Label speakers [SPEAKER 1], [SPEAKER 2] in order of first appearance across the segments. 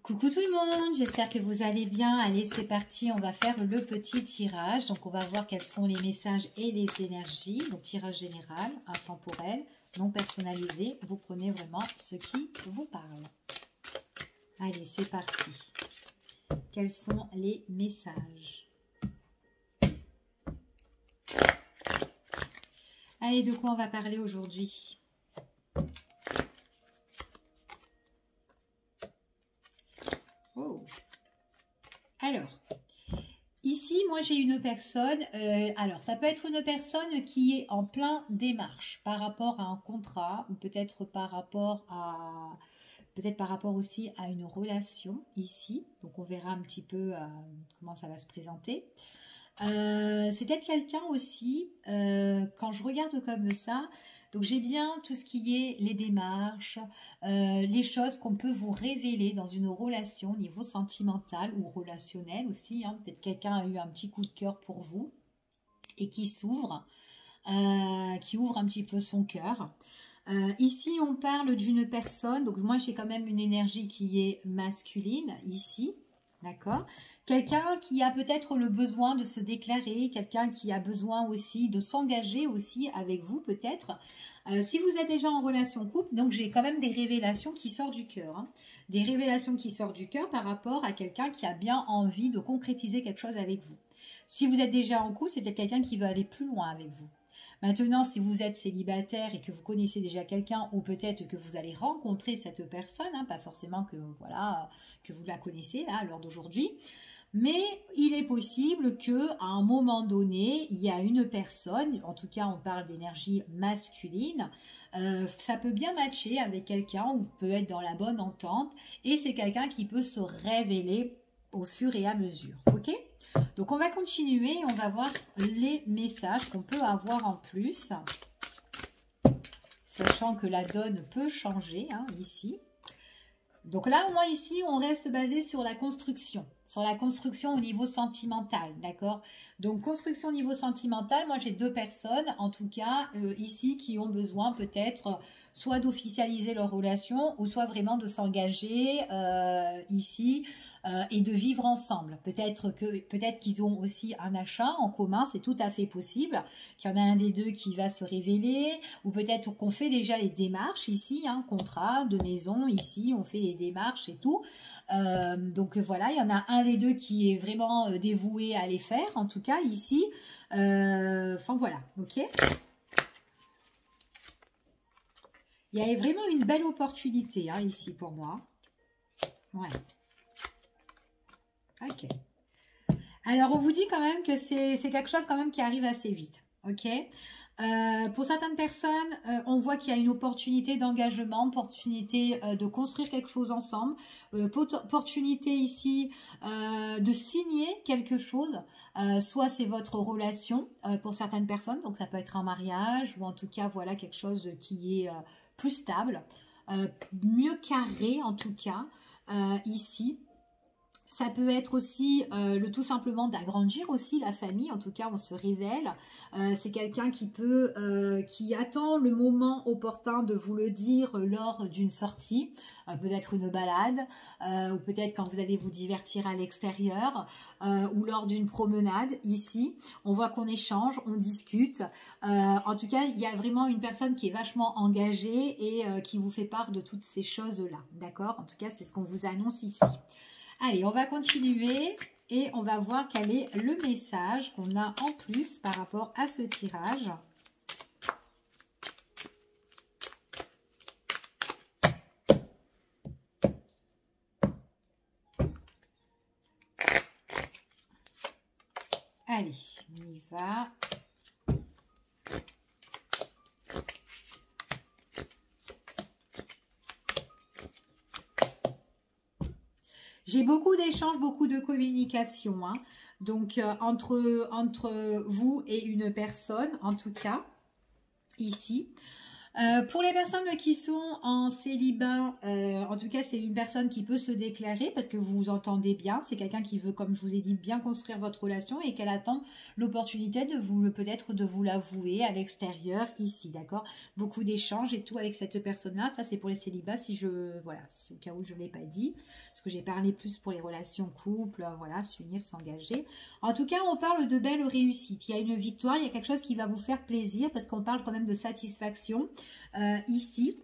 [SPEAKER 1] Coucou tout le monde, j'espère que vous allez bien. Allez, c'est parti, on va faire le petit tirage. Donc, on va voir quels sont les messages et les énergies. Donc, tirage général, intemporel, non personnalisé. Vous prenez vraiment ce qui vous parle. Allez, c'est parti. Quels sont les messages? Allez, de quoi on va parler aujourd'hui? Oh. Alors, ici, moi, j'ai une personne. Alors, ça peut être une personne qui est en plein démarche par rapport à un contrat ou peut-être par rapport à... Peut-être par rapport aussi à une relation ici. Donc, on verra un petit peu comment ça va se présenter. C'est peut-être quelqu'un aussi, quand je regarde comme ça, donc j'ai bien tout ce qui est les démarches, les choses qu'on peut vous révéler dans une relation au niveau sentimental ou relationnel aussi. Hein. Peut-être quelqu'un a eu un petit coup de cœur pour vous et qui s'ouvre, qui ouvre un petit peu son cœur. Ici, on parle d'une personne, donc moi j'ai quand même une énergie qui est masculine ici, d'accord? Quelqu'un qui a peut-être le besoin de se déclarer, quelqu'un qui a besoin aussi de s'engager aussi avec vous peut-être. Si vous êtes déjà en relation couple, donc j'ai quand même des révélations qui sortent du cœur, hein. Des révélations qui sortent du cœur par rapport à quelqu'un qui a bien envie de concrétiser quelque chose avec vous. Si vous êtes déjà en couple, c'est peut-être quelqu'un qui veut aller plus loin avec vous. Maintenant, si vous êtes célibataire et que vous connaissez déjà quelqu'un, ou peut-être que vous allez rencontrer cette personne, hein, pas forcément que, voilà, que vous la connaissez là, à l'heure d'aujourd'hui, mais il est possible qu'à un moment donné, il y a une personne, en tout cas on parle d'énergie masculine, ça peut bien matcher avec quelqu'un ou peut être dans la bonne entente, et c'est quelqu'un qui peut se révéler au fur et à mesure, ok ? Donc, on va continuer et on va voir les messages qu'on peut avoir en plus. Sachant que la donne peut changer, hein, ici. Donc là, moi, ici, on reste basé sur la construction. Sur la construction au niveau sentimental, d'accord? Donc, construction au niveau sentimental, moi, j'ai deux personnes, en tout cas, ici, qui ont besoin peut-être soit d'officialiser leur relation ou soit vraiment de s'engager ici et de vivre ensemble. Peut-être qu'ils ont aussi un achat en commun, c'est tout à fait possible, qu'il y en a un des deux qui va se révéler, ou peut-être qu'on fait déjà les démarches ici, hein, contrat de maison, ici, on fait les démarches et tout. Donc voilà, il y en a un des deux qui est vraiment dévoué à les faire, en tout cas ici. Enfin voilà, ok. Il y a vraiment une belle opportunité hein, ici pour moi. Ouais. Ok. Alors, on vous dit quand même que c'est quelque chose quand même qui arrive assez vite. Ok. Pour certaines personnes, on voit qu'il y a une opportunité d'engagement, opportunité de construire quelque chose ensemble, opportunité ici de signer quelque chose. Soit c'est votre relation pour certaines personnes, donc ça peut être un mariage ou en tout cas voilà quelque chose qui est plus stable, mieux carré en tout cas ici. Ça peut être aussi le tout simplement d'agrandir aussi la famille. En tout cas, on se révèle. C'est quelqu'un qui attend le moment opportun de vous le dire lors d'une sortie. Peut-être une balade ou peut-être quand vous allez vous divertir à l'extérieur ou lors d'une promenade. Ici, on voit qu'on échange, on discute. En tout cas, il y a vraiment une personne qui est vachement engagée et qui vous fait part de toutes ces choses-là. D'accord? En tout cas, c'est ce qu'on vous annonce ici. Allez, on va continuer et on va voir quel est le message qu'on a en plus par rapport à ce tirage. Allez, on y va. J'ai beaucoup d'échanges, beaucoup de communication, hein. Donc entre vous et une personne, en tout cas, ici. Pour les personnes qui sont en célibat, en tout cas c'est une personne qui peut se déclarer parce que vous vous entendez bien. C'est quelqu'un qui veut, comme je vous ai dit, bien construire votre relation et qu'elle attend l'opportunité de vous, peut-être de vous l'avouer à l'extérieur ici, d'accord? Beaucoup d'échanges et tout avec cette personne-là. Ça c'est pour les célibats, voilà, si au cas où je ne l'ai pas dit, parce que j'ai parlé plus pour les relations couple, voilà, s'unir, s'engager. En tout cas, on parle de belles réussites. Il y a une victoire, il y a quelque chose qui va vous faire plaisir parce qu'on parle quand même de satisfaction. Ici.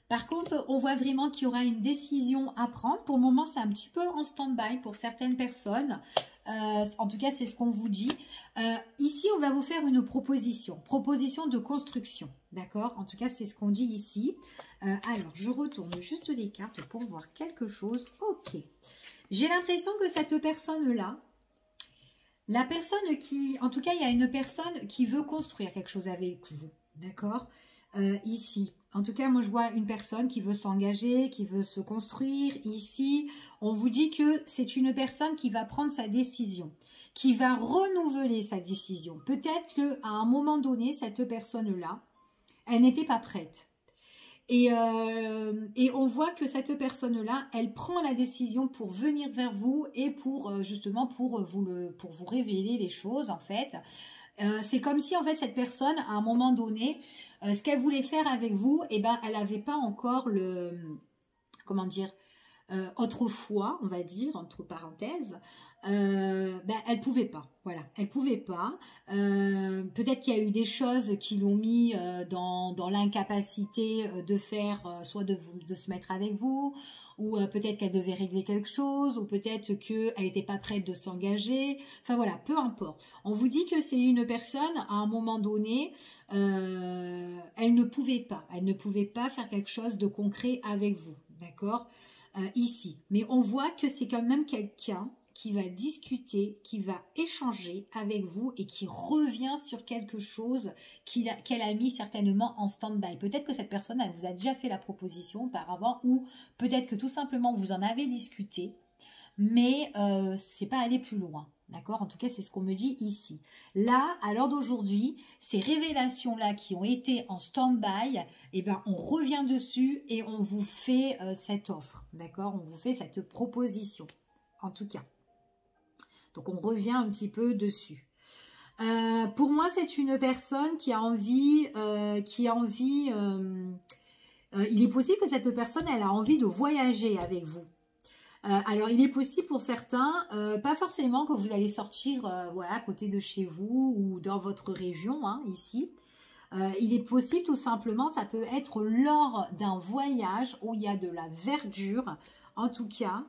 [SPEAKER 1] Par contre, on voit vraiment qu'il y aura une décision à prendre. Pour le moment, c'est un petit peu en stand-by pour certaines personnes. En tout cas, c'est ce qu'on vous dit. Ici, on va vous faire une proposition de construction. D'accord? En tout cas, c'est ce qu'on dit ici. Alors, je retourne juste les cartes pour voir quelque chose. Ok. J'ai l'impression que cette personne-là, la personne qui... En tout cas, il y a une personne qui veut construire quelque chose avec vous. D'accord? Ici, en tout cas, moi je vois une personne qui veut s'engager, qui veut se construire. Ici, on vous dit que c'est une personne qui va prendre sa décision, qui va renouveler sa décision. Peut-être qu'à un moment donné, cette personne-là, elle n'était pas prête. Et on voit que cette personne-là, elle prend la décision pour venir vers vous et pour justement pour vous révéler les choses en fait. C'est comme si en fait cette personne, à un moment donné, ce qu'elle voulait faire avec vous, eh ben, elle n'avait pas encore le, comment dire, autrefois, on va dire, entre parenthèses, ben, elle pouvait pas. Voilà, elle pouvait pas. Peut-être qu'il y a eu des choses qui l'ont mis dans l'incapacité de faire, soit de se mettre avec vous, ou peut-être qu'elle devait régler quelque chose, ou peut-être qu'elle n'était pas prête de s'engager. Enfin voilà, peu importe. On vous dit que c'est une personne, à un moment donné, elle ne pouvait pas faire quelque chose de concret avec vous, d'accord, ici. Mais on voit que c'est quand même quelqu'un qui va discuter, qui va échanger avec vous et qui revient sur quelque chose qu'elle a mis certainement en stand-by. Peut-être que cette personne, elle vous a déjà fait la proposition auparavant ou peut-être que tout simplement vous en avez discuté, mais c'est pas aller plus loin. D'accord? En tout cas, c'est ce qu'on me dit ici. Là, à l'heure d'aujourd'hui, ces révélations-là qui ont été en stand-by, eh ben, on revient dessus et on vous fait cette offre. D'accord? On vous fait cette proposition. En tout cas. Donc, on revient un petit peu dessus. Pour moi, c'est une personne qui a envie... il est possible que cette personne, elle a envie de voyager avec vous. Alors, il est possible pour certains, pas forcément que vous allez sortir voilà, à côté de chez vous ou dans votre région, hein, ici. Il est possible tout simplement, ça peut être lors d'un voyage où il y a de la verdure, en tout cas,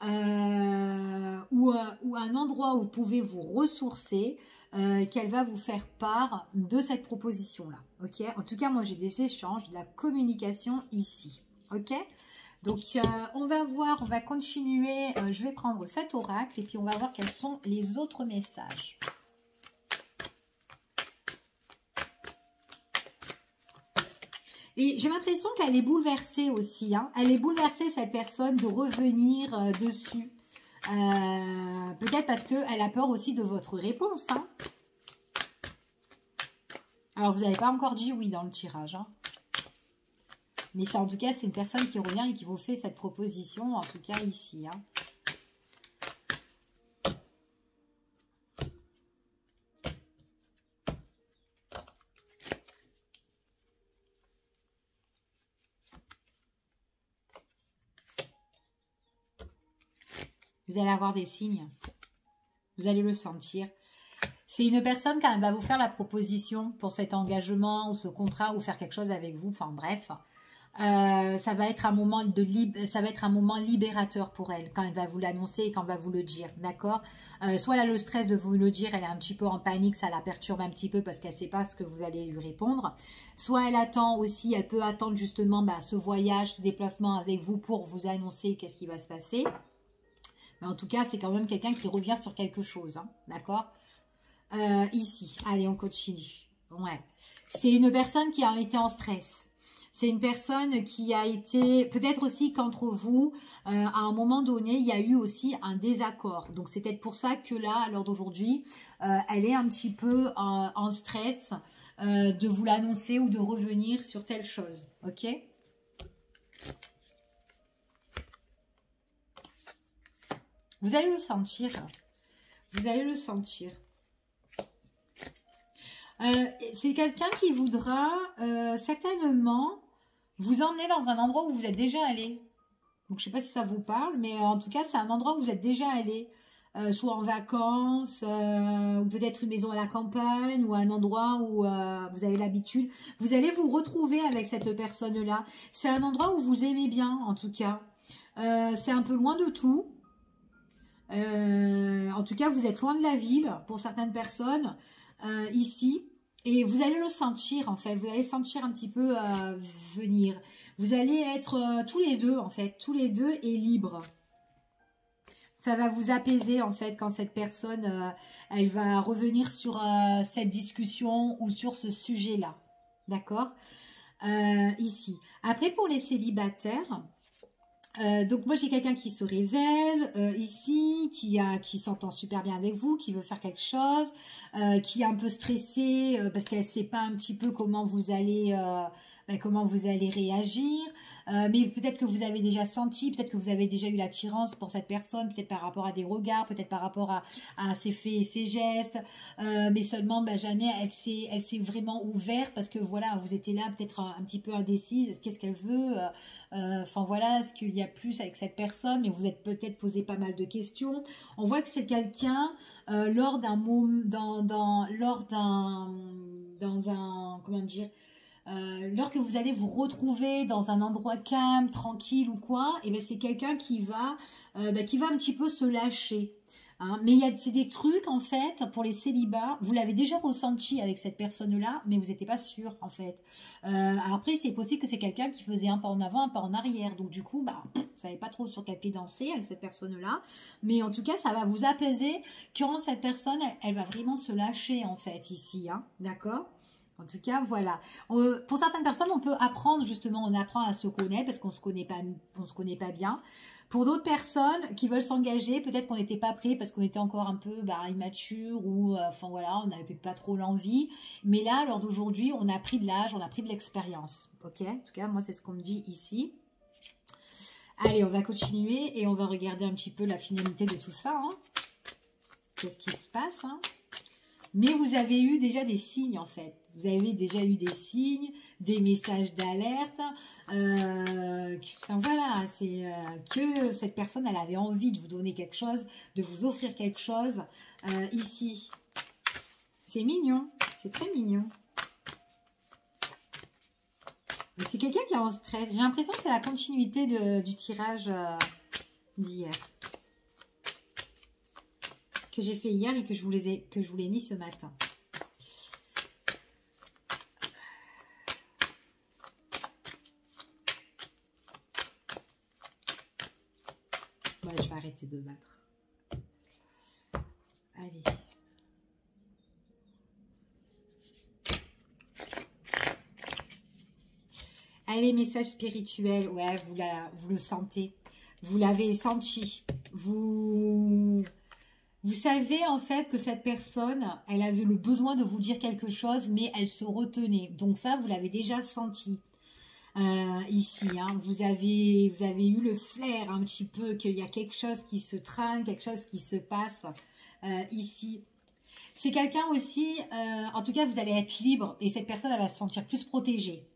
[SPEAKER 1] ou un endroit où vous pouvez vous ressourcer, qu'elle va vous faire part de cette proposition-là. Ok? En tout cas, moi, j'ai des échanges, de la communication ici. Ok? Donc, on va voir, on va continuer. Je vais prendre cet oracle et puis on va voir quels sont les autres messages. Et j'ai l'impression qu'elle est bouleversée aussi. Hein. Elle est bouleversée, cette personne, de revenir dessus. Peut-être parce qu'elle a peur aussi de votre réponse. Hein. Alors, vous n'avez pas encore dit oui dans le tirage. Hein. Mais ça, en tout cas, c'est une personne qui revient et qui vous fait cette proposition, en tout cas ici. Hein. Vous allez avoir des signes. Vous allez le sentir. C'est une personne quand elle va vous faire la proposition pour cet engagement ou ce contrat ou faire quelque chose avec vous. Enfin bref. Ça va être un moment libérateur pour elle quand elle va vous l'annoncer et quand elle va vous le dire, d'accord? Soit elle a le stress de vous le dire, elle est un petit peu en panique, ça la perturbe un petit peu parce qu'elle ne sait pas ce que vous allez lui répondre. Soit elle attend aussi, elle peut attendre justement ce voyage, ce déplacement avec vous pour vous annoncer qu'est-ce qui va se passer. Mais en tout cas, c'est quand même quelqu'un qui revient sur quelque chose, hein, d'accord? Ici, allez, on continue. Ouais. C'est une personne qui a été en stress. C'est une personne qui a été, peut-être aussi qu'entre vous, à un moment donné, il y a eu aussi un désaccord. Donc, c'est peut-être pour ça que là, à l'heure d'aujourd'hui, elle est un petit peu en stress. de vous l'annoncer ou de revenir sur telle chose. Ok? Vous allez le sentir. Vous allez le sentir. C'est quelqu'un qui voudra certainement vous emmener dans un endroit où vous êtes déjà allé. Donc, je ne sais pas si ça vous parle, mais en tout cas, c'est un endroit où vous êtes déjà allé. Soit en vacances, ou peut-être une maison à la campagne, ou un endroit où vous avez l'habitude. Vous allez vous retrouver avec cette personne-là. C'est un endroit où vous aimez bien, en tout cas. C'est un peu loin de tout. En tout cas, vous êtes loin de la ville, pour certaines personnes, ici. Et vous allez le sentir, en fait. Vous allez sentir un petit peu venir. Vous allez être tous les deux, en fait. Tous les deux et libres. Ça va vous apaiser, en fait, quand cette personne, elle va revenir sur cette discussion ou sur ce sujet-là. D'accord? Ici. Après, pour les célibataires, donc moi, j'ai quelqu'un qui se révèle ici, qui s'entend super bien avec vous, qui veut faire quelque chose, qui est un peu stressée parce qu'elle ne sait pas un petit peu comment vous allez réagir. Mais peut-être que vous avez déjà senti, peut-être que vous avez déjà eu l'attirance pour cette personne, peut-être par rapport à des regards, peut-être par rapport à ses faits et ses gestes, mais seulement jamais elle s'est vraiment ouverte parce que voilà, vous étiez là peut-être un petit peu indécise, qu'est-ce qu'elle veut, enfin voilà, est-ce qu'il y a plus avec cette personne, mais vous êtes peut-être posé pas mal de questions. On voit que c'est quelqu'un lors d'un moment, comment dire, lorsque vous allez vous retrouver dans un endroit calme, tranquille ou quoi, et ben c'est quelqu'un qui va un petit peu se lâcher. Hein. Mais c'est des trucs en fait pour les célibats. Vous l'avez déjà ressenti avec cette personne-là, mais vous n'étiez pas sûr en fait. Après, c'est possible que c'est quelqu'un qui faisait un pas en avant, un pas en arrière. Donc du coup, vous savez pas trop sur quel pied danser avec cette personne-là. Mais en tout cas, ça va vous apaiser quand cette personne, elle va vraiment se lâcher en fait ici. Hein. D'accord? En tout cas, voilà. Pour certaines personnes, on peut apprendre justement, on apprend à se connaître parce qu'on se connaît pas bien. Pour d'autres personnes qui veulent s'engager, peut-être qu'on n'était pas prêt parce qu'on était encore un peu immature ou enfin voilà, on n'avait pas trop l'envie. Mais là, lors d'aujourd'hui, on a pris de l'âge, on a pris de l'expérience. Ok? En tout cas, moi, c'est ce qu'on me dit ici. Allez, on va continuer et on va regarder un petit peu la finalité de tout ça. Hein. Qu'est-ce qui se passe, hein? Mais vous avez eu déjà des signes en fait. Vous avez déjà eu des signes, des messages d'alerte. Enfin voilà, c'est que cette personne, elle avait envie de vous donner quelque chose, de vous offrir quelque chose. Ici, c'est mignon, c'est très mignon. C'est quelqu'un qui est en stress. J'ai l'impression que c'est la continuité du tirage d'hier. Que j'ai fait hier et que je vous l'ai mis ce matin. Ouais, je vais arrêter de battre. Allez. Allez, message spirituel. Ouais, vous le sentez. Vous l'avez senti. Vous savez en fait que cette personne, elle avait le besoin de vous dire quelque chose, mais elle se retenait. Donc ça, vous l'avez déjà senti ici. Hein. Vous avez eu le flair un petit peu qu'il y a quelque chose qui se trame, quelque chose qui se passe ici. C'est quelqu'un aussi, en tout cas, vous allez être libre et cette personne, elle va se sentir plus protégée.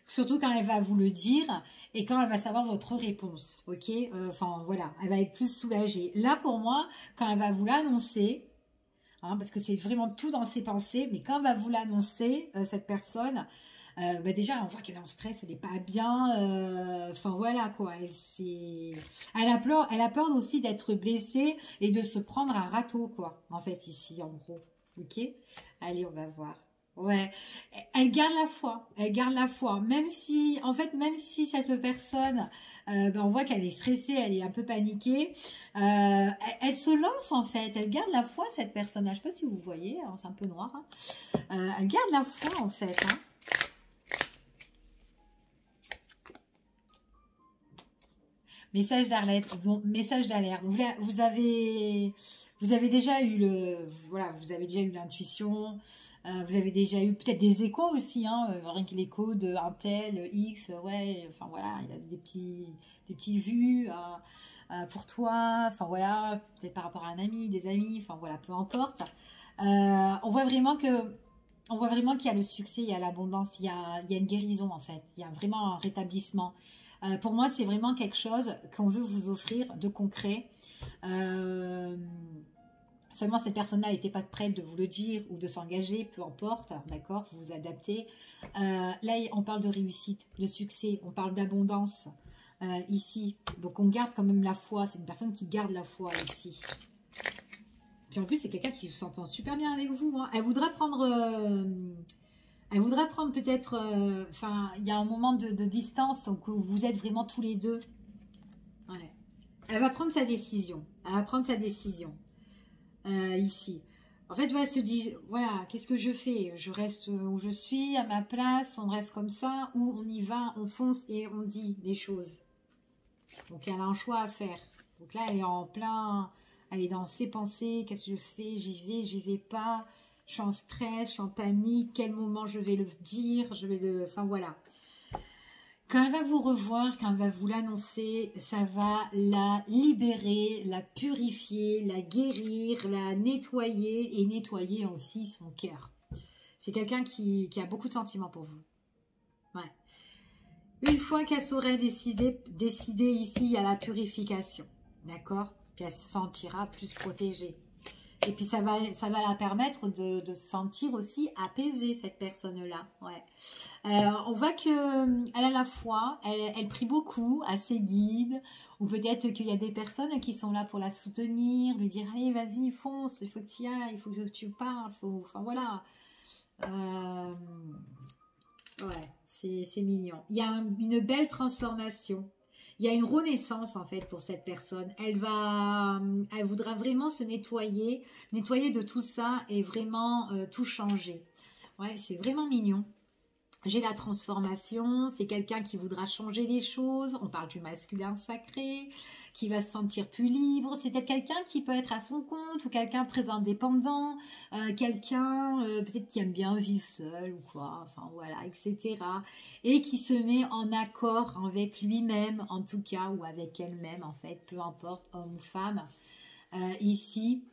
[SPEAKER 1] Surtout quand elle va vous le dire et quand elle va savoir votre réponse, ok? Enfin, voilà, elle va être plus soulagée. Là, pour moi, quand elle va vous l'annoncer, hein, parce que c'est vraiment tout dans ses pensées, mais quand elle va vous l'annoncer, cette personne, déjà, on voit qu'elle est en stress, elle n'est pas bien, enfin, voilà, quoi. Elle a peur aussi d'être blessée et de se prendre un râteau, quoi, en fait, ici, en gros, ok? Allez, on va voir. Ouais, elle garde la foi, même si cette personne, on voit qu'elle est stressée, elle est un peu paniquée, elle se lance en fait, elle garde la foi cette personne, je ne sais pas si vous voyez, hein, c'est un peu noir, hein. Elle garde la foi en fait, hein. Message d'alerte, bon, message d'alerte, Vous avez déjà eu voilà, vous avez déjà eu l'intuition, vous avez déjà eu peut-être des échos aussi, hein, rien que l'écho d'un tel X, ouais, enfin voilà, il y a des petits vues pour toi, enfin voilà, peut-être par rapport à un ami, des amis, enfin voilà, peu importe. On voit vraiment qu'il y a le succès, il y a l'abondance, il y a une guérison en fait, il y a vraiment un rétablissement. Pour moi, c'est vraiment quelque chose qu'on veut vous offrir de concret. Seulement, cette personne-là n'était pas prête de vous le dire ou de s'engager, peu importe, d'accord, vous vous adaptez. Là, on parle de réussite, de succès, on parle d'abondance ici. Donc, on garde quand même la foi. C'est une personne qui garde la foi ici. Puis en plus, c'est quelqu'un qui s'entend super bien avec vous. Hein. Elle voudra prendre peut-être... Enfin, il y a un moment de distance, donc vous êtes vraiment tous les deux. Ouais. Elle va prendre sa décision. Elle va prendre sa décision. Ici. En fait, elle se dit, voilà, qu'est-ce que je fais? Je reste où je suis, à ma place, on reste comme ça, ou on y va, on fonce et on dit les choses. Donc, elle a un choix à faire. Donc là, elle est en plein... Elle est dans ses pensées, qu'est-ce que je fais? J'y vais pas, je suis en stress, je suis en panique, quel moment je vais le dire, Enfin voilà. Quand elle va vous revoir, quand elle va vous l'annoncer, ça va la libérer, la purifier, la guérir, la nettoyer et nettoyer aussi son cœur. C'est quelqu'un qui a beaucoup de sentiments pour vous. Ouais. Une fois qu'elle saurait décider ici, il y a la purification. D'accord? Puis elle se sentira plus protégée. Et puis ça va la permettre de se sentir aussi apaisée, cette personne-là. Ouais. On voit qu'elle a la foi, elle prie beaucoup à ses guides, ou peut-être qu'il y a des personnes qui sont là pour la soutenir, lui dire allez vas-y fonce, il faut que tu y ailles, il faut que tu parles, enfin voilà. Ouais, c'est mignon. Il y a une belle transformation. Il y a une renaissance en fait pour cette personne. Elle voudra vraiment se nettoyer de tout ça et vraiment tout changer. Ouais, c'est vraiment mignon. J'ai la transformation, c'est quelqu'un qui voudra changer les choses. On parle du masculin sacré, qui va se sentir plus libre. C'est peut-être quelqu'un qui peut être à son compte ou quelqu'un de très indépendant, quelqu'un peut-être qui aime bien vivre seul ou quoi, enfin voilà, etc. Et qui se met en accord avec lui-même, en tout cas, ou avec elle-même, en fait, peu importe, homme ou femme. Ici,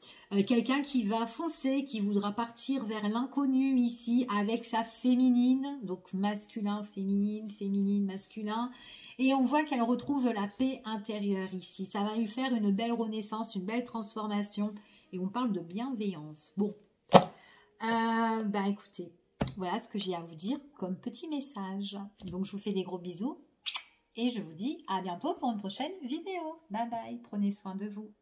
[SPEAKER 1] quelqu'un qui va foncer, qui voudra partir vers l'inconnu ici avec sa féminine, donc masculin, féminine, féminine, masculin, et on voit qu'elle retrouve la paix intérieure ici. Ça va lui faire une belle renaissance, une belle transformation, et on parle de bienveillance. Bon, bah écoutez, voilà ce que j'ai à vous dire comme petit message. Donc je vous fais des gros bisous et je vous dis à bientôt pour une prochaine vidéo. Bye bye, prenez soin de vous.